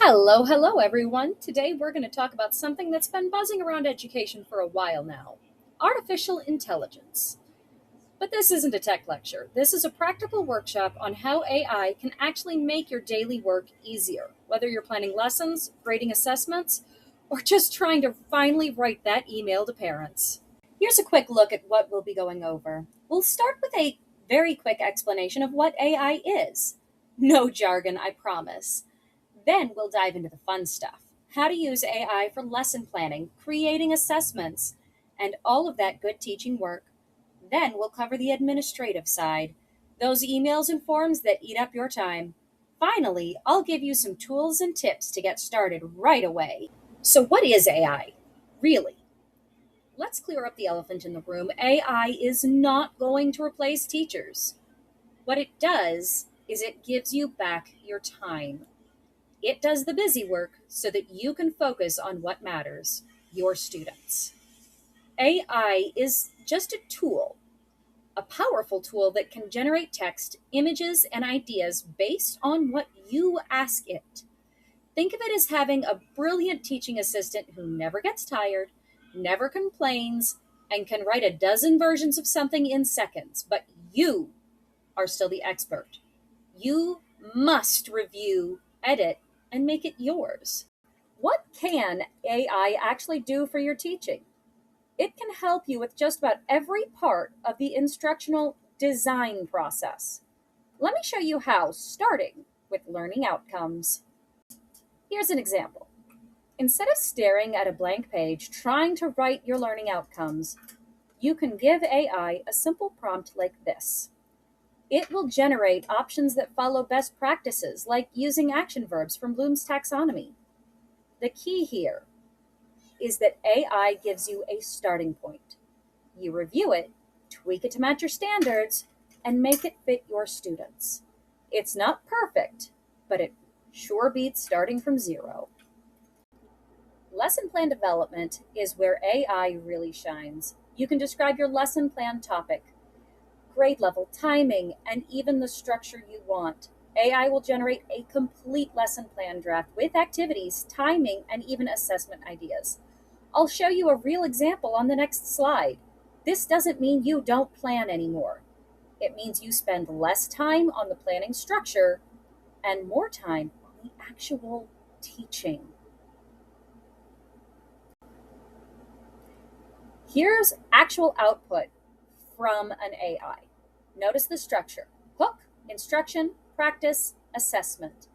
Hello, everyone. Today we're going to talk about something that's been buzzing around education for a while now: artificial intelligence. But this isn't a tech lecture. This is a practical workshop on how AI can actually make your daily work easier, whether you're planning lessons, grading assessments, or just trying to finally write that email to parents. Here's a quick look at what we'll be going over. We'll start with a very quick explanation of what AI is. No jargon, I promise. Then we'll dive into the fun stuff: how to use AI for lesson planning, creating assessments, and all of that good teaching work. Then we'll cover the administrative side, those emails and forms that eat up your time. Finally, I'll give you some tools and tips to get started right away. So, what is AI? Really? Let's clear up the elephant in the room. AI is not going to replace teachers. What it does is it gives you back your time. It does the busy work so that you can focus on what matters: your students. AI is just a tool, a powerful tool that can generate text, images, and ideas based on what you ask it. Think of it as having a brilliant teaching assistant who never gets tired, never complains, and can write a dozen versions of something in seconds, but you are still the expert. You must review, edit, and make it yours. What can AI actually do for your teaching? It can help you with just about every part of the instructional design process. Let me show you how, starting with learning outcomes. Here's an example. Instead of staring at a blank page trying to write your learning outcomes, you can give AI a simple prompt like this. It will generate options that follow best practices, like using action verbs from Bloom's taxonomy. The key here is that AI gives you a starting point. You review it, tweak it to match your standards, and make it fit your students. It's not perfect, but it sure beats starting from zero. Lesson plan development is where AI really shines. You can describe your lesson plan topic, grade level, timing, and even the structure you want. AI will generate a complete lesson plan draft with activities, timing, and even assessment ideas. I'll show you a real example on the next slide. This doesn't mean you don't plan anymore. It means you spend less time on the planning structure and more time on the actual teaching. Here's actual output from an AI. Notice the structure: hook, instruction, practice, assessment.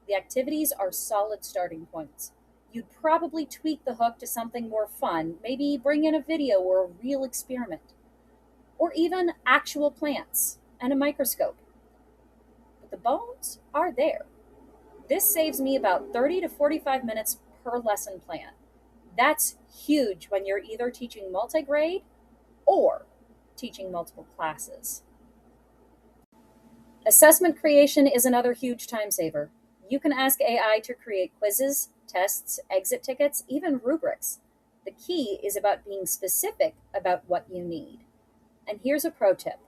The activities are solid starting points. You'd probably tweak the hook to something more fun, maybe bring in a video or a real experiment, or even actual plants and a microscope. But the bones are there. This saves me about 30 to 45 minutes per lesson plan. That's huge when you're either teaching multi-grade or teaching multiple classes. Assessment creation is another huge time saver. You can ask AI to create quizzes, tests, exit tickets, even rubrics. The key is about being specific about what you need. And here's a pro tip: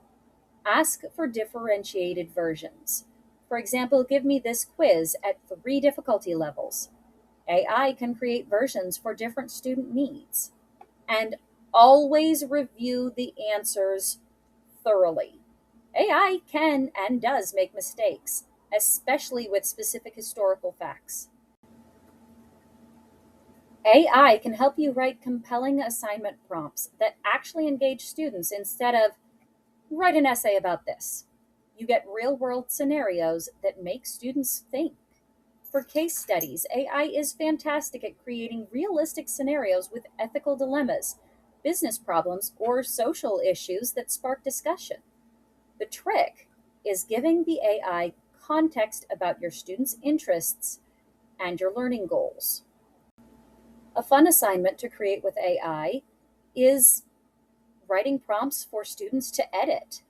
ask for differentiated versions. For example, give me this quiz at 3 difficulty levels. AI can create versions for different student needs. And always review the answers thoroughly. AI can and does make mistakes, especially with specific historical facts. AI can help you write compelling assignment prompts that actually engage students instead of write an essay about this. You get real world scenarios that make students think. For case studies, AI is fantastic at creating realistic scenarios with ethical dilemmas, business problems, or social issues that spark discussion. The trick is giving the AI context about your students' interests and your learning goals. A fun assignment to create with AI is writing prompts for students to edit.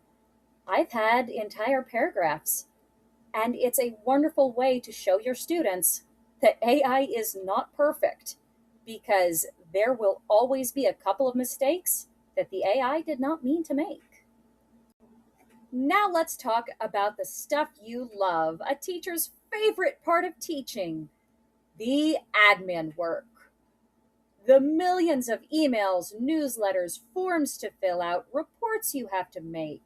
I've had entire paragraphs, and it's a wonderful way to show your students that AI is not perfect, because there will always be a couple of mistakes that the AI did not mean to make. Now let's talk about the stuff you love, a teacher's favorite part of teaching: the admin work. The millions of emails, newsletters, forms to fill out, reports you have to make,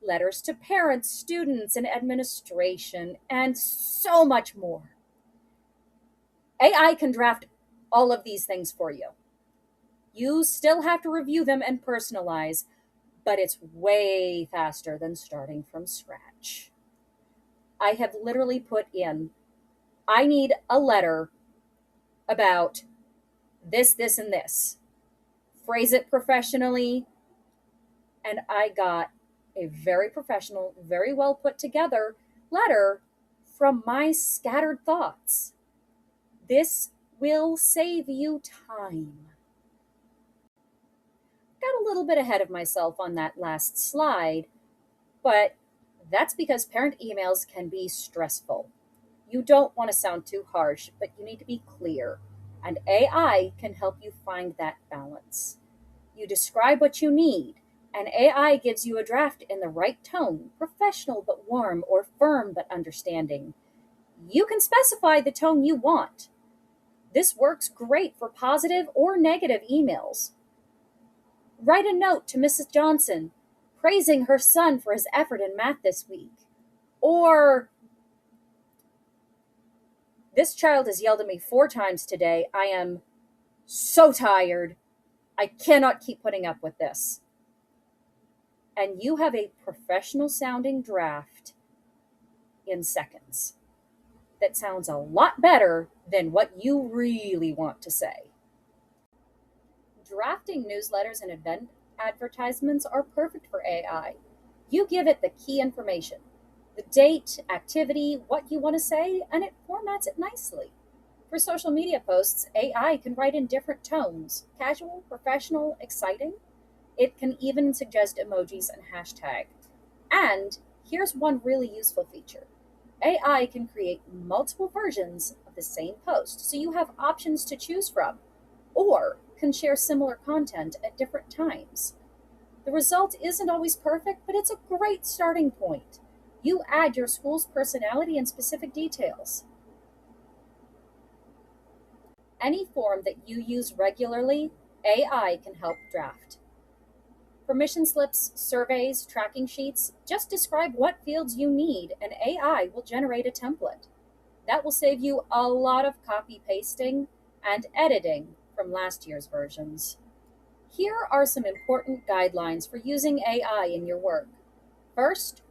letters to parents, students, and administration, and so much more. AI can draft all of these things for you. You still have to review them and personalize, but it's way faster than starting from scratch. I have literally put in, I need a letter about this, this, and this. Phrase it professionally, and I got a very professional, very well put together letter from my scattered thoughts. This will save you time. Got a little bit ahead of myself on that last slide, but that's because parent emails can be stressful. You don't want to sound too harsh, but you need to be clear, and AI can help you find that balance. You describe what you need, and AI gives you a draft in the right tone, professional but warm, or firm but understanding. You can specify the tone you want. This works great for positive or negative emails. Write a note to Mrs. Johnson praising her son for his effort in math this week. Or, this child has yelled at me 4 times today. I am so tired. I cannot keep putting up with this. And you have a professional sounding draft in seconds that sounds a lot better than what you really want to say. Drafting newsletters and event advertisements are perfect for AI. You give it the key information, the date, activity, what you want to say, and it formats it nicely. For social media posts, AI can write in different tones: casual, professional, exciting. It can even suggest emojis and hashtags. And here's one really useful feature. AI can create multiple versions of the same post, so you have options to choose from, or can share similar content at different times. The result isn't always perfect, but it's a great starting point. You add your school's personality and specific details. Any form that you use regularly, AI can help draft. Permission slips, surveys, tracking sheets, just describe what fields you need, and AI will generate a template. That will save you a lot of copy pasting and editing from last year's versions. Here are some important guidelines for using AI in your work. First,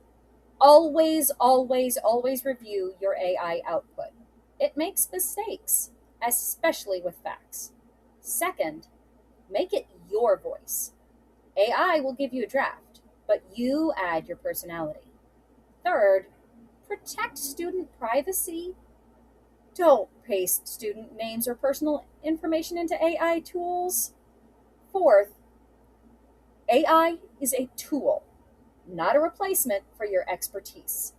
always, always, always review your AI output. It makes mistakes, especially with facts. Second, make it your voice. AI will give you a draft, but you add your personality. Third, protect student privacy. Don't paste student names or personal information into AI tools. Fourth, AI is a tool, not a replacement for your expertise.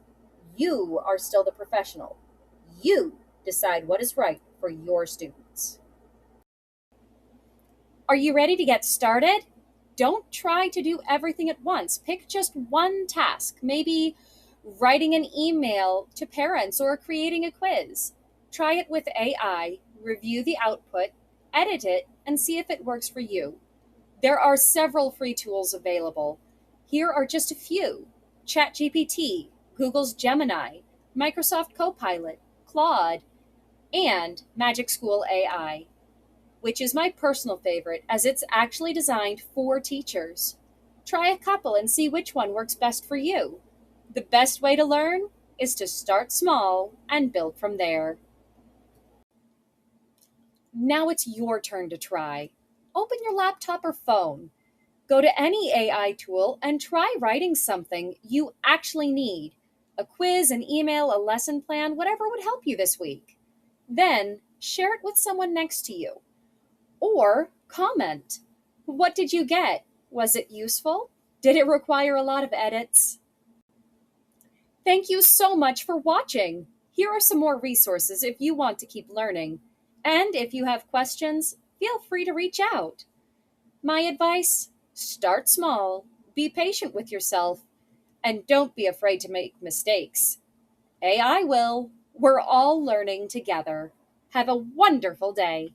You are still the professional. You decide what is right for your students. Are you ready to get started? Don't try to do everything at once. Pick just one task, maybe writing an email to parents or creating a quiz. Try it with AI, review the output, edit it, and see if it works for you. There are several free tools available. Here are just a few: ChatGPT, Google's Gemini, Microsoft Copilot, Claude, and Magic School AI, which is my personal favorite as it's actually designed for teachers. Try a couple and see which one works best for you. The best way to learn is to start small and build from there. Now it's your turn to try. Open your laptop or phone. Go to any AI tool and try writing something you actually need: a quiz, an email, a lesson plan, whatever would help you this week. Then share it with someone next to you. Or comment. What did you get? Was it useful? Did it require a lot of edits? Thank you so much for watching. Here are some more resources if you want to keep learning. And if you have questions, feel free to reach out. My advice: start small, be patient with yourself, and don't be afraid to make mistakes. AI will. We're all learning together. Have a wonderful day.